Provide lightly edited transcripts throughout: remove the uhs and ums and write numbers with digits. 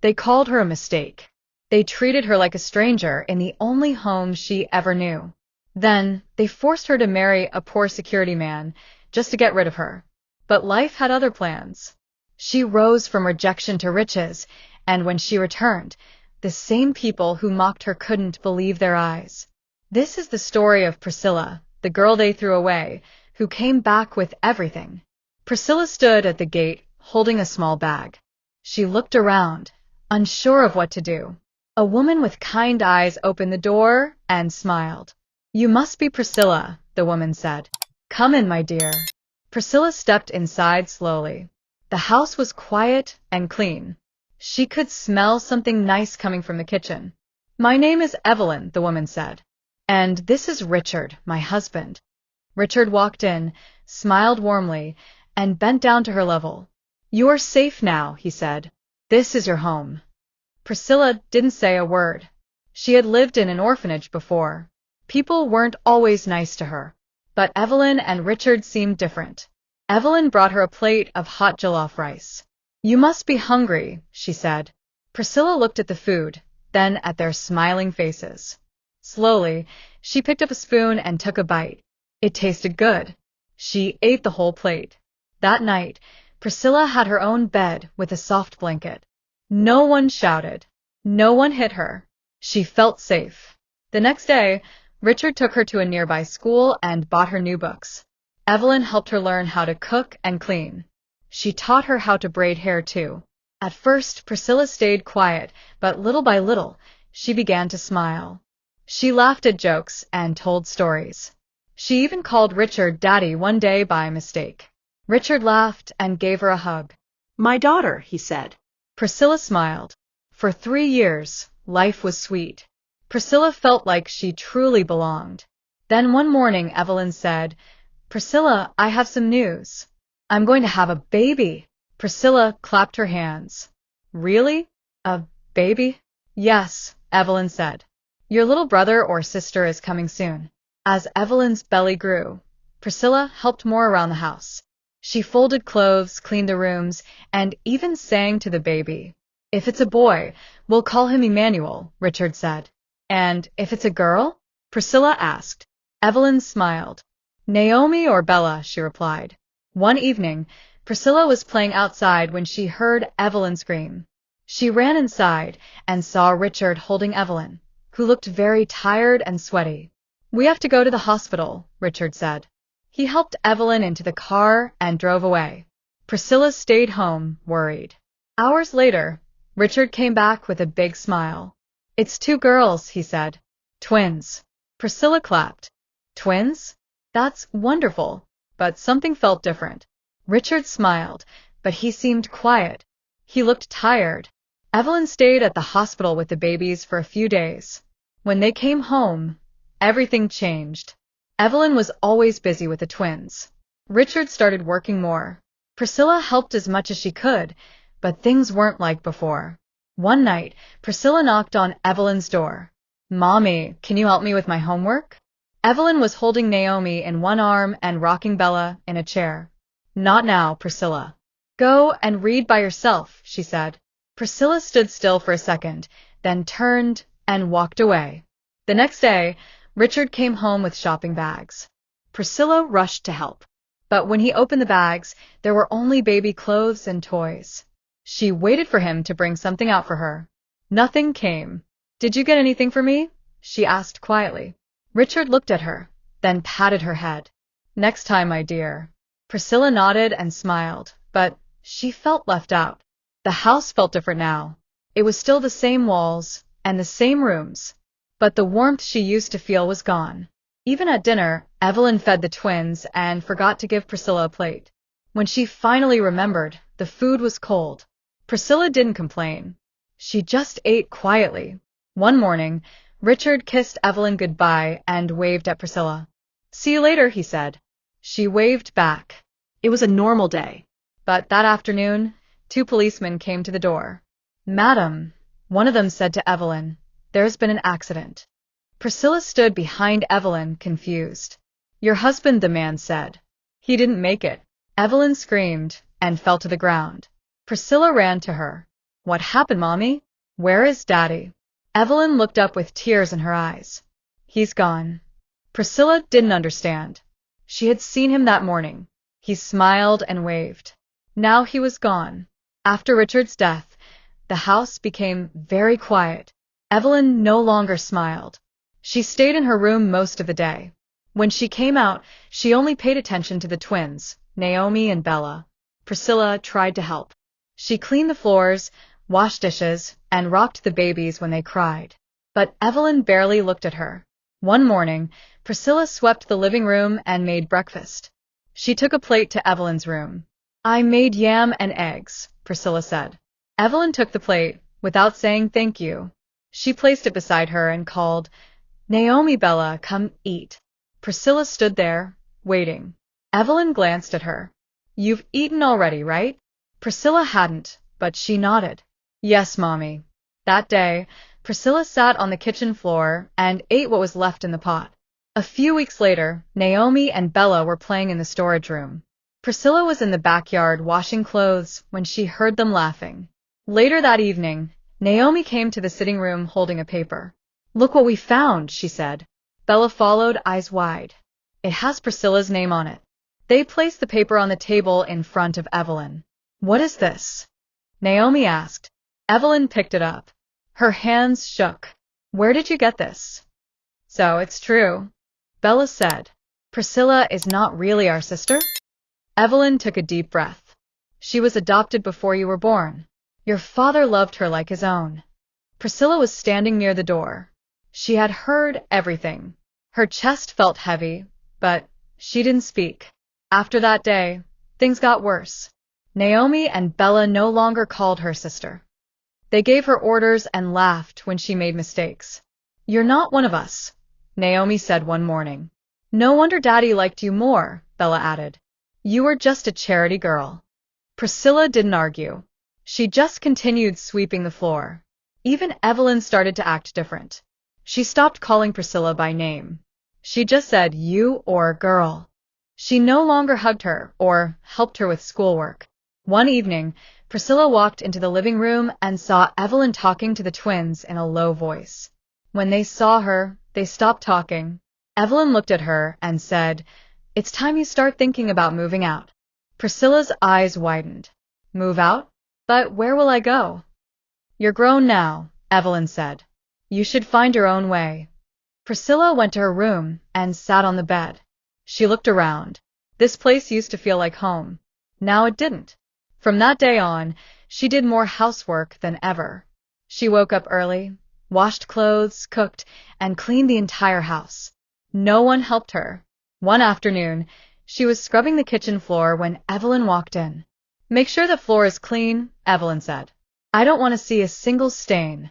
They called her a mistake. They treated her like a stranger in the only home she ever knew. Then, they forced her to marry a poor security man just to get rid of her. But life had other plans. She rose from rejection to riches, and when she returned, the same people who mocked her couldn't believe their eyes. This is the story of Priscilla, the girl they threw away, who came back with everything. Priscilla stood at the gate, holding a small bag. She looked around, unsure of what to do. A woman with kind eyes opened the door and smiled. "You must be Priscilla," the woman said. "Come in, my dear." Priscilla stepped inside slowly. The house was quiet and clean. She could smell something nice coming from the kitchen. "My name is Evelyn," the woman said. "And this is Richard, my husband." Richard walked in, smiled warmly, and bent down to her level. "You are safe now," he said. "This is your home." Priscilla didn't say a word. She had lived in an orphanage before. People weren't always nice to her. But Evelyn and Richard seemed different. Evelyn brought her a plate of hot jollof rice. "You must be hungry," she said. Priscilla looked at the food, then at their smiling faces. Slowly, she picked up a spoon and took a bite. It tasted good. She ate the whole plate. That night, Priscilla had her own bed with a soft blanket. No one shouted. No one hit her. She felt safe. The next day, Richard took her to a nearby school and bought her new books. Evelyn helped her learn how to cook and clean. She taught her how to braid hair too. At first, Priscilla stayed quiet, but little by little, she began to smile. She laughed at jokes and told stories. She even called Richard Daddy one day by mistake. Richard laughed and gave her a hug. "My daughter," he said. Priscilla smiled. For 3 years, life was sweet. Priscilla felt like she truly belonged. Then one morning, Evelyn said, "Priscilla, I have some news. I'm going to have a baby." Priscilla clapped her hands. "Really? A baby?" "Yes," Evelyn said. "Your little brother or sister is coming soon." As Evelyn's belly grew, Priscilla helped more around the house. She folded clothes, cleaned the rooms, and even sang to the baby. "If it's a boy, we'll call him Emmanuel," Richard said. "And if it's a girl?" Priscilla asked. Evelyn smiled. "Naomi or Bella," she replied. One evening, Priscilla was playing outside when she heard Evelyn scream. She ran inside and saw Richard holding Evelyn, who looked very tired and sweaty. "We have to go to the hospital," Richard said. He helped Evelyn into the car and drove away. Priscilla stayed home, worried. Hours later, Richard came back with a big smile. "It's 2 girls," he said. "Twins." Priscilla clapped. "Twins? That's wonderful." But something felt different. Richard smiled, but he seemed quiet. He looked tired. Evelyn stayed at the hospital with the babies for a few days. When they came home, everything changed. Evelyn was always busy with the twins. Richard started working more. Priscilla helped as much as she could, but things weren't like before. One night, Priscilla knocked on Evelyn's door. "Mommy, can you help me with my homework?" Evelyn was holding Naomi in one arm and rocking Bella in a chair. "Not now, Priscilla. Go and read by yourself," she said. Priscilla stood still for a second, then turned and walked away. The next day, Richard came home with shopping bags. Priscilla rushed to help. But when he opened the bags, there were only baby clothes and toys. She waited for him to bring something out for her. Nothing came. "Did you get anything for me?" she asked quietly. Richard looked at her, then patted her head. "Next time, my dear." Priscilla nodded and smiled, but she felt left out. The house felt different now. It was still the same walls and the same rooms, but the warmth she used to feel was gone. Even at dinner, Evelyn fed the twins and forgot to give Priscilla a plate. When she finally remembered, the food was cold. Priscilla didn't complain. She just ate quietly. One morning, Richard kissed Evelyn goodbye and waved at Priscilla. "See you later," he said. She waved back. It was a normal day. But that afternoon, 2 policemen came to the door. "Madam," one of them said to Evelyn, "there's been an accident." Priscilla stood behind Evelyn, confused. "Your husband," the man said. "He didn't make it." Evelyn screamed and fell to the ground. Priscilla ran to her. What happened, Mommy? Where is Daddy? Evelyn looked up with tears in her eyes. He's gone. Priscilla didn't understand. She had seen him that morning. He smiled and waved. Now he was gone. After Richard's death, the house became very quiet. Evelyn no longer smiled. She stayed in her room most of the day. When she came out, she only paid attention to the twins, Naomi and Bella. Priscilla tried to help. She cleaned the floors, washed dishes, and rocked the babies when they cried. But Evelyn barely looked at her. One morning, Priscilla swept the living room and made breakfast. She took a plate to Evelyn's room. I made yam and eggs, Priscilla said. Evelyn took the plate, without saying thank you. She placed it beside her and called, Naomi, Bella, come eat. Priscilla stood there, waiting. Evelyn glanced at her. You've eaten already, right? Priscilla hadn't, but she nodded. Yes, Mommy. That day, Priscilla sat on the kitchen floor and ate what was left in the pot. A few weeks later, Naomi and Bella were playing in the storage room. Priscilla was in the backyard washing clothes when she heard them laughing. Later that evening, Naomi came to the sitting room holding a paper. Look what we found, she said. Bella followed, eyes wide. It has Priscilla's name on it. They placed the paper on the table in front of Evelyn. What is this? Naomi asked. Evelyn picked it up. Her hands shook. Where did you get this? So it's true. Bella said. Priscilla is not really our sister? Evelyn took a deep breath. She was adopted before you were born. Your father loved her like his own. Priscilla was standing near the door. She had heard everything. Her chest felt heavy, but she didn't speak. After that day, things got worse. Naomi and Bella no longer called her sister. They gave her orders and laughed when she made mistakes. You're not one of us, Naomi said one morning. No wonder Daddy liked you more, Bella added. You were just a charity girl. Priscilla didn't argue. She just continued sweeping the floor. Even Evelyn started to act different. She stopped calling Priscilla by name. She just said you or girl. She no longer hugged her or helped her with schoolwork. One evening, Priscilla walked into the living room and saw Evelyn talking to the twins in a low voice. When they saw her, they stopped talking. Evelyn looked at her and said, It's time you start thinking about moving out. Priscilla's eyes widened. Move out? But where will I go? You're grown now, Evelyn said. You should find your own way. Priscilla went to her room and sat on the bed. She looked around. This place used to feel like home. Now it didn't. From that day on, she did more housework than ever. She woke up early, washed clothes, cooked, and cleaned the entire house. No one helped her. One afternoon, she was scrubbing the kitchen floor when Evelyn walked in. Make sure the floor is clean, Evelyn said. I don't want to see a single stain.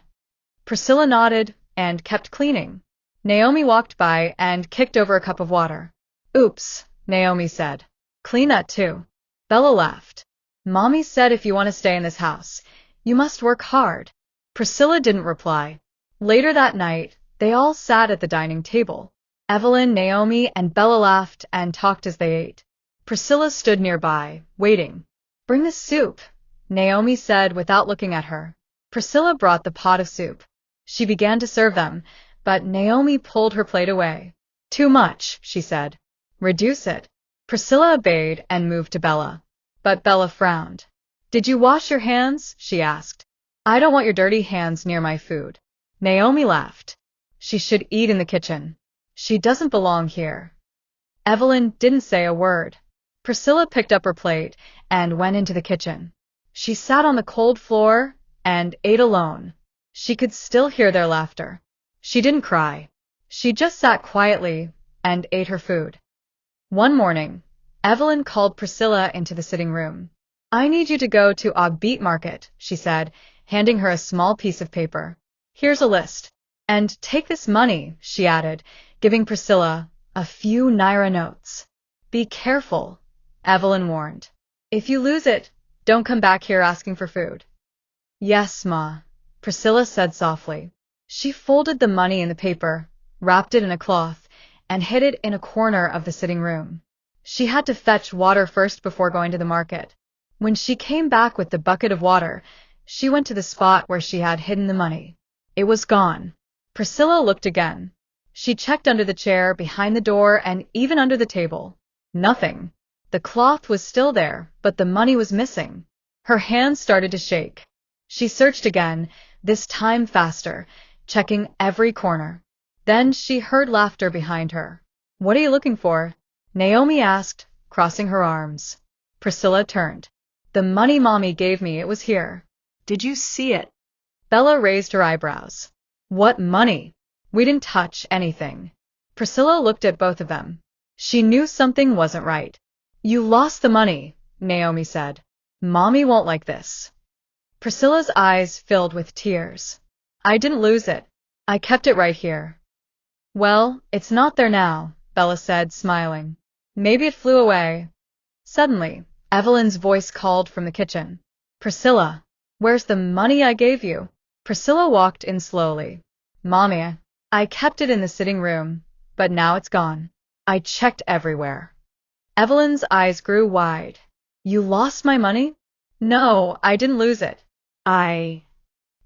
Priscilla nodded and kept cleaning. Naomi walked by and kicked over a cup of water. Oops, Naomi said. Clean that too. Bella laughed. Mommy said if you want to stay in this house, you must work hard. Priscilla didn't reply. Later that night, they all sat at the dining table. Evelyn, Naomi, and Bella laughed and talked as they ate. Priscilla stood nearby, waiting. Bring the soup, Naomi said without looking at her. Priscilla brought the pot of soup. She began to serve them, but Naomi pulled her plate away. Too much, she said. Reduce it. Priscilla obeyed and moved to Bella. But Bella frowned. Did you wash your hands? She asked. I don't want your dirty hands near my food. Naomi laughed. She should eat in the kitchen. She doesn't belong here. Evelyn didn't say a word. Priscilla picked up her plate and went into the kitchen. She sat on the cold floor and ate alone. She could still hear their laughter. She didn't cry. She just sat quietly and ate her food. One morning, Evelyn called Priscilla into the sitting room. I need you to go to a beet market, she said, handing her a small piece of paper. Here's a list. And take this money, she added, giving Priscilla a few naira notes. Be careful, Evelyn warned. If you lose it, don't come back here asking for food. Yes, Ma, Priscilla said softly. She folded the money in the paper, wrapped it in a cloth, and hid it in a corner of the sitting room. She had to fetch water first before going to the market. When she came back with the bucket of water, She went to the spot where she had hidden the money. It was gone. Priscilla looked again. She checked under the chair, behind the door, and even under the table. Nothing. The cloth was still there, but the money was missing. Her hands started to shake. She searched again, this time faster, checking every corner. Then she heard laughter behind her. "What are you looking for?" Naomi asked, crossing her arms. Priscilla turned. "The money Mommy gave me, it was here." "Did you see it?" Bella raised her eyebrows. "What money? We didn't touch anything." Priscilla looked at both of them. She knew something wasn't right. "You lost the money," Naomi said. "Mommy won't like this." Priscilla's eyes filled with tears. "I didn't lose it. I kept it right here." "Well, it's not there now," Bella said, smiling. "Maybe it flew away." Suddenly, Evelyn's voice called from the kitchen. "Priscilla, where's the money I gave you?" Priscilla walked in slowly. "Mommy, I kept it in the sitting room, but now it's gone. I checked everywhere." Evelyn's eyes grew wide. "You lost my money?" "No, I didn't lose it. I—"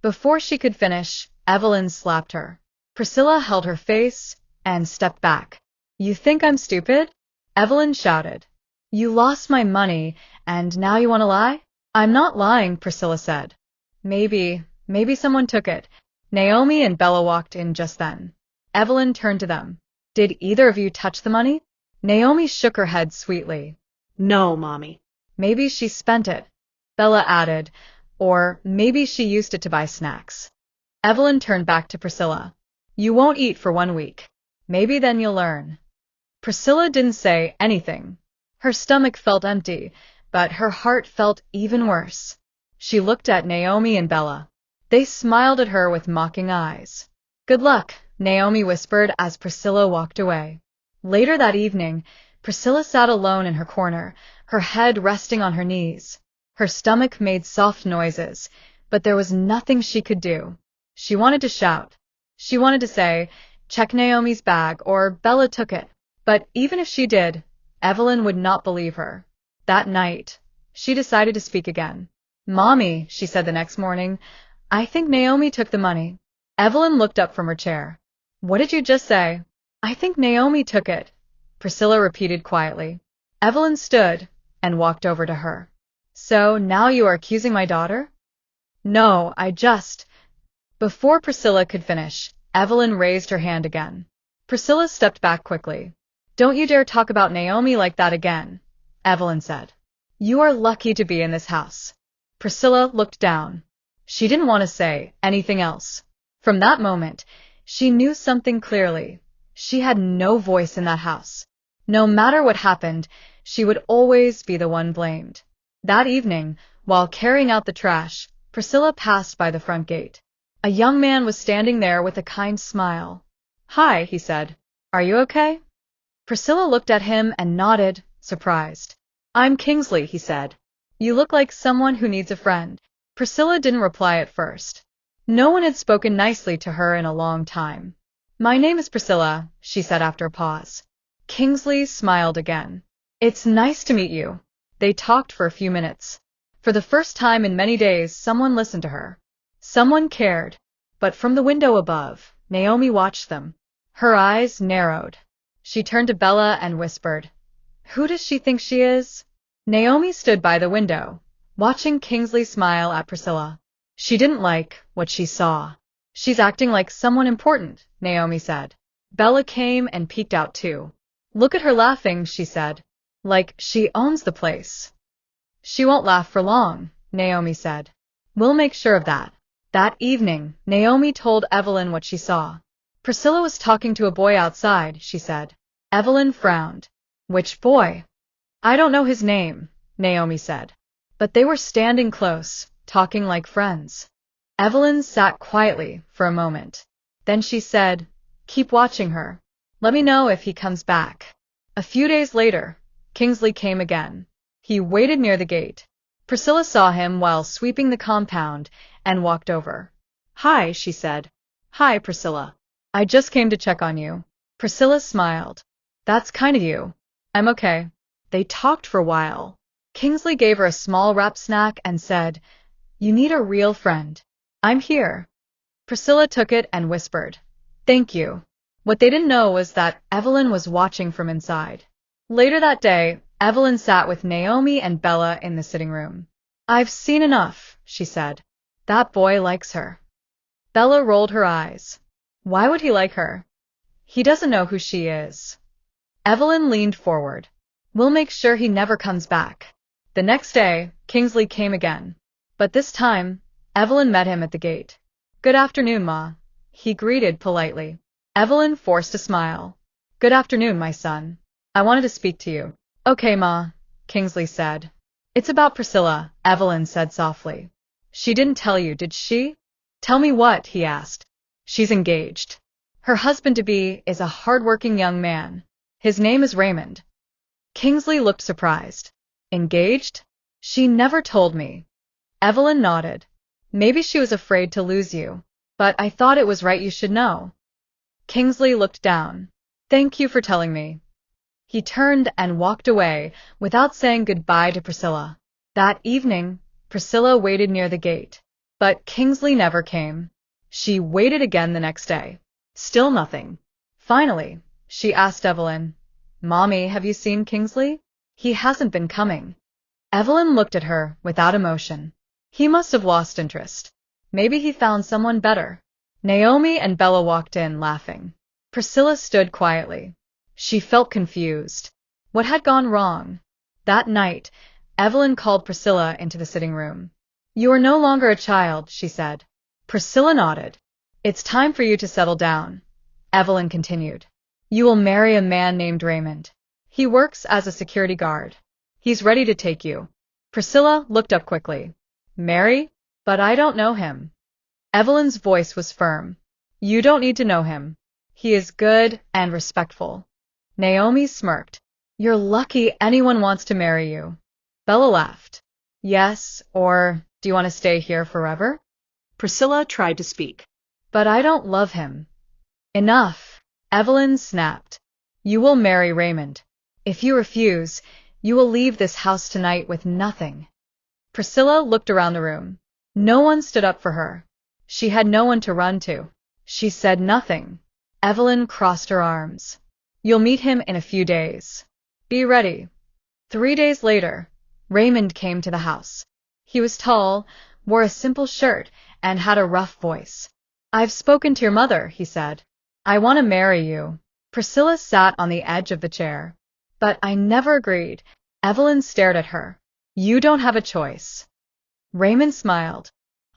Before she could finish, Evelyn slapped her. Priscilla held her face and stepped back. "You think I'm stupid?" Evelyn shouted. "You lost my money, and now you want to lie?" "I'm not lying," Priscilla said. Maybe someone took it." Naomi and Bella walked in just then. Evelyn turned to them. "Did either of you touch the money?" Naomi shook her head sweetly. "No, Mommy." "Maybe she spent it," Bella added, "or maybe she used it to buy snacks." Evelyn turned back to Priscilla. "You won't eat for 1 week. Maybe then you'll learn." Priscilla didn't say anything. Her stomach felt empty, but her heart felt even worse. She looked at Naomi and Bella. They smiled at her with mocking eyes. "Good luck," Naomi whispered as Priscilla walked away. Later that evening, Priscilla sat alone in her corner, her head resting on her knees. Her stomach made soft noises, but there was nothing she could do. She wanted to shout. She wanted to say, "Check Naomi's bag," or "Bella took it." But even if she did, Evelyn would not believe her. That night, she decided to speak again. "Mommy," she said the next morning, "I think Naomi took the money." Evelyn looked up from her chair. "What did you just say?" "I think Naomi took it," Priscilla repeated quietly. Evelyn stood and walked over to her. "So now you are accusing my daughter?" "No, I just—" Before Priscilla could finish, Evelyn raised her hand again. Priscilla stepped back quickly. "Don't you dare talk about Naomi like that again," Evelyn said. "You are lucky to be in this house." Priscilla looked down. She didn't want to say anything else. From that moment, she knew something clearly. She had no voice in that house. No matter what happened, she would always be the one blamed. That evening, while carrying out the trash, Priscilla passed by the front gate. A young man was standing there with a kind smile. "Hi," he said. "Are you okay?" Priscilla looked at him and nodded, surprised. "I'm Kingsley," he said. "You look like someone who needs a friend." Priscilla didn't reply at first. No one had spoken nicely to her in a long time. "My name is Priscilla," she said after a pause. Kingsley smiled again. "It's nice to meet you." They talked for a few minutes. For the first time in many days, someone listened to her. Someone cared. But from the window above, Naomi watched them. Her eyes narrowed. She turned to Bella and whispered, "Who does she think she is?" Naomi stood by the window, watching Kingsley smile at Priscilla. She didn't like what she saw. "She's acting like someone important," Naomi said. Bella came and peeked out too. "Look at her laughing," she said. "Like she owns the place." "She won't laugh for long," Naomi said. "We'll make sure of that." That evening, Naomi told Evelyn what she saw. "Priscilla was talking to a boy outside," she said. Evelyn frowned. "Which boy?" "I don't know his name," Naomi said. "But they were standing close, talking like friends." Evelyn sat quietly for a moment. Then she said, "Keep watching her. Let me know if he comes back." A few days later, Kingsley came again. He waited near the gate. Priscilla saw him while sweeping the compound and walked over. "Hi," she said. "Hi, Priscilla. I just came to check on you." Priscilla smiled. "That's kind of you." "I'm okay." They talked for a while. Kingsley gave her a small wrapped snack and said, You need a real friend. I'm here. Priscilla took it and whispered, "Thank you." What they didn't know was that Evelyn was watching from inside. Later that day, Evelyn sat with Naomi and Bella in the sitting room. "I've seen enough," she said. "That boy likes her." Bella rolled her eyes. "Why would he like her? He doesn't know who she is." Evelyn leaned forward. "We'll make sure he never comes back." The next day, Kingsley came again. But this time, Evelyn met him at the gate. "Good afternoon, Ma," he greeted politely. Evelyn forced a smile. "Good afternoon, my son. I wanted to speak to you." "Okay, Ma," Kingsley said. "It's about Priscilla," Evelyn said softly. "She didn't tell you, did she?" "Tell me what?" he asked. "She's engaged. Her husband-to-be is a hard-working young man. His name is Raymond." Kingsley looked surprised. "Engaged? She never told me." Evelyn nodded. "Maybe she was afraid to lose you, but I thought it was right you should know." Kingsley looked down. "Thank you for telling me." He turned and walked away without saying goodbye to Priscilla. That evening, Priscilla waited near the gate, but Kingsley never came. She waited again the next day. Still nothing. Finally, she asked Evelyn, "Mommy, have you seen Kingsley? He hasn't been coming." Evelyn looked at her without emotion. "He must have lost interest. Maybe he found someone better." Naomi and Bella walked in, laughing. Priscilla stood quietly. She felt confused. What had gone wrong? That night, Evelyn called Priscilla into the sitting room. "You are no longer a child," she said. Priscilla nodded. "It's time for you to settle down," Evelyn continued. "You will marry a man named Raymond. He works as a security guard. He's ready to take you." Priscilla looked up quickly. "Marry? But I don't know him." Evelyn's voice was firm. "You don't need to know him. He is good and respectful." Naomi smirked. "You're lucky anyone wants to marry you." Bella laughed. "Yes, or do you want to stay here forever?" Priscilla tried to speak. "But I don't love him." "Enough," Evelyn snapped. "You will marry Raymond. If you refuse, you will leave this house tonight with nothing." Priscilla looked around the room. No one stood up for her. She had no one to run to. She said nothing. Evelyn crossed her arms. "You'll meet him in a few days. Be ready." 3 days later, Raymond came to the house. He was tall, wore a simple shirt, and had a rough voice. "I've spoken to your mother," he said. "I want to marry you." Priscilla sat on the edge of the chair. "But I never agreed." Evelyn stared at her. "You don't have a choice." Raymond smiled.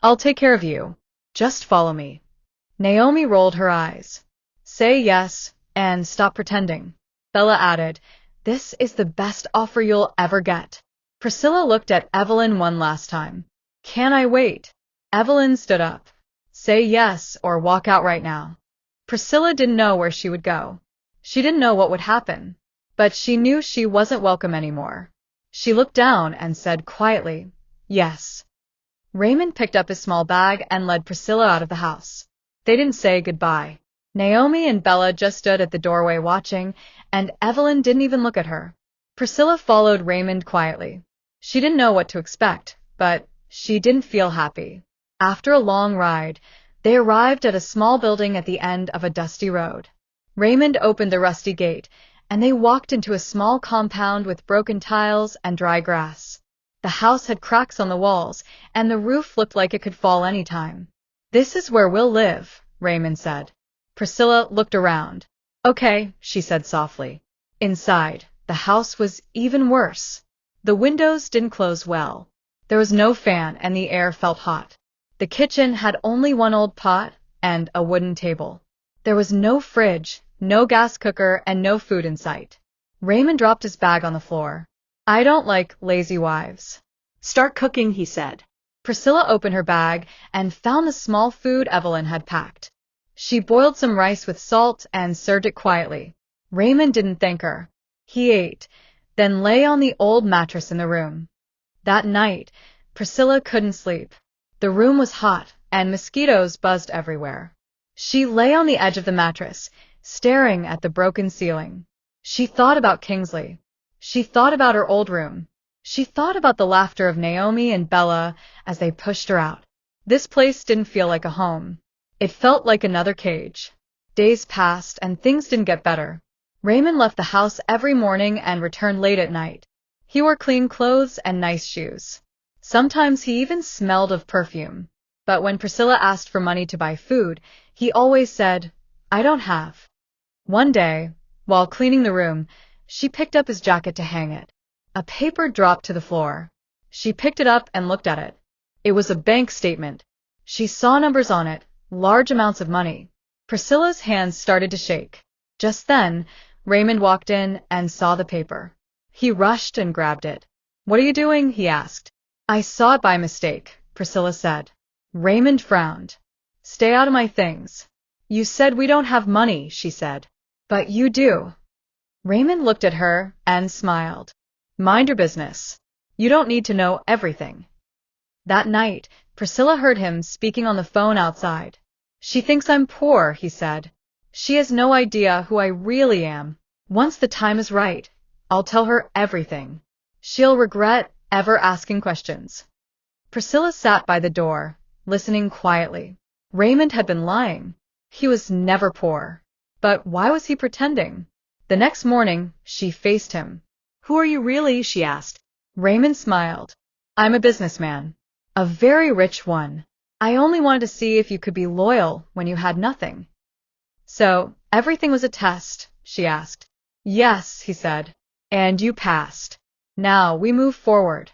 "I'll take care of you. Just follow me." Naomi rolled her eyes. "Say yes, and stop pretending." Bella added, "This is the best offer you'll ever get." Priscilla looked at Evelyn one last time. "Can I wait?" Evelyn stood up. "Say yes or walk out right now." Priscilla didn't know where she would go. She didn't know what would happen. But she knew she wasn't welcome anymore. She looked down and said quietly, "Yes." Raymond picked up his small bag and led Priscilla out of the house. They didn't say goodbye. Naomi and Bella just stood at the doorway watching, and Evelyn didn't even look at her. Priscilla followed Raymond quietly. She didn't know what to expect, but she didn't feel happy. After a long ride, they arrived at a small building at the end of a dusty road. Raymond opened the rusty gate, and they walked into a small compound with broken tiles and dry grass. The house had cracks on the walls, and the roof looked like it could fall any time. "This is where we'll live," Raymond said. Priscilla looked around. "Okay," she said softly. Inside, the house was even worse. The windows didn't close well. There was no fan, and the air felt hot. The kitchen had only one old pot and a wooden table. There was no fridge, no gas cooker, and no food in sight. Raymond dropped his bag on the floor. "I don't like lazy wives." "Start cooking," he said. Priscilla opened her bag and found the small food Evelyn had packed. She boiled some rice with salt and served it quietly. Raymond didn't thank her. He ate, then lay on the old mattress in the room. That night, Priscilla couldn't sleep. The room was hot, and mosquitoes buzzed everywhere. She lay on the edge of the mattress, staring at the broken ceiling. She thought about Kingsley. She thought about her old room. She thought about the laughter of Naomi and Bella as they pushed her out. This place didn't feel like a home. It felt like another cage. Days passed and things didn't get better. Raymond left the house every morning and returned late at night. He wore clean clothes and nice shoes. Sometimes he even smelled of perfume. But when Priscilla asked for money to buy food, he always said, "I don't have." One day, while cleaning the room, she picked up his jacket to hang it. A paper dropped to the floor. She picked it up and looked at it. It was a bank statement. She saw numbers on it, large amounts of money. Priscilla's hands started to shake. Just then, Raymond walked in and saw the paper. He rushed and grabbed it. "What are you doing?" he asked. "I saw it by mistake," Priscilla said. Raymond frowned. "Stay out of my things." "You said we don't have money," she said. "But you do." Raymond looked at her and smiled. "Mind your business. You don't need to know everything." That night, Priscilla heard him speaking on the phone outside. "She thinks I'm poor," he said. "She has no idea who I really am. Once the time is right, I'll tell her everything. She'll regret ever asking questions." Priscilla sat by the door, listening quietly. Raymond had been lying. He was never poor. But why was he pretending? The next morning, she faced him. "Who are you really?" she asked. Raymond smiled. "I'm a businessman. A very rich one. I only wanted to see if you could be loyal when you had nothing." "So, everything was a test?" she asked. "Yes," he said. "And you passed. Now we move forward."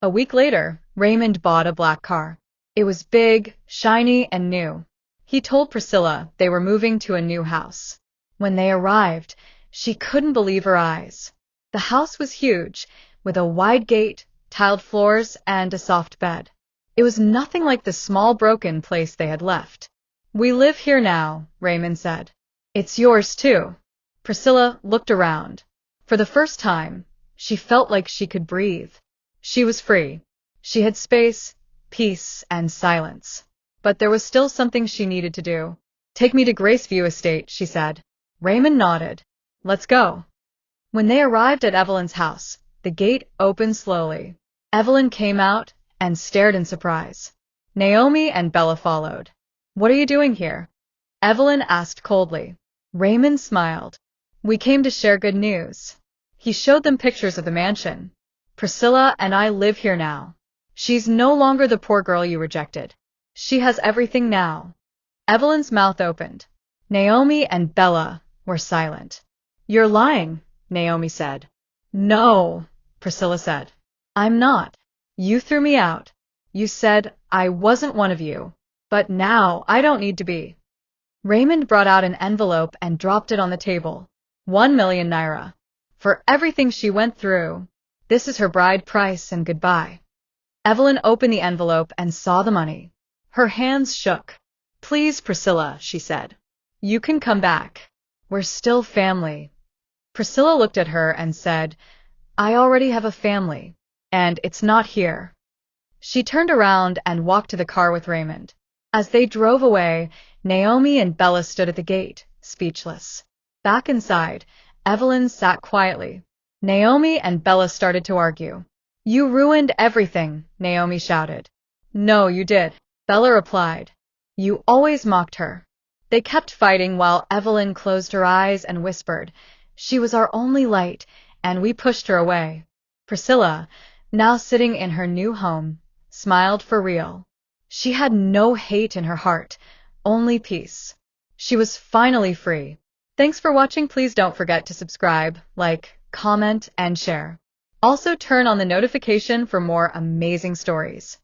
A week later, Raymond bought a black car. It was big, shiny, and new. He told Priscilla they were moving to a new house. When they arrived, she couldn't believe her eyes. The house was huge, with a wide gate, tiled floors, and a soft bed. It was nothing like the small broken place they had left. "We live here now," Raymond said. "It's yours too." Priscilla looked around. For the first time, she felt like she could breathe. She was free. She had space, peace, and silence. But there was still something she needed to do. "Take me to Graceview Estate," she said. Raymond nodded. "Let's go." When they arrived at Evelyn's house, the gate opened slowly. Evelyn came out and stared in surprise. Naomi and Bella followed. "What are you doing here?" Evelyn asked coldly. Raymond smiled. "We came to share good news." He showed them pictures of the mansion. "Priscilla and I live here now. She's no longer the poor girl you rejected. She has everything now." Evelyn's mouth opened. Naomi and Bella were silent. "You're lying," Naomi said. "No," Priscilla said. "I'm not. You threw me out. You said I wasn't one of you. But now I don't need to be." Raymond brought out an envelope and dropped it on the table. 1,000,000 naira. For everything she went through. This is her bride price and goodbye. Evelyn opened the envelope and saw the money. Her hands shook. "Please, Priscilla," she said. "You can come back. We're still family." Priscilla looked at her and said, "I already have a family, and it's not here." She turned around and walked to the car with Raymond. As they drove away, Naomi and Bella stood at the gate, speechless. Back inside, Evelyn sat quietly. Naomi and Bella started to argue. "You ruined everything," Naomi shouted. "No, you did," Bella replied. "You always mocked her." They kept fighting while Evelyn closed her eyes and whispered, "She was our only light, and we pushed her away." Priscilla, now sitting in her new home, smiled for real. She had no hate in her heart, only peace. She was finally free. Thanks for watching. Please don't forget to subscribe, like, comment, and share. Also turn on the notification for more amazing stories.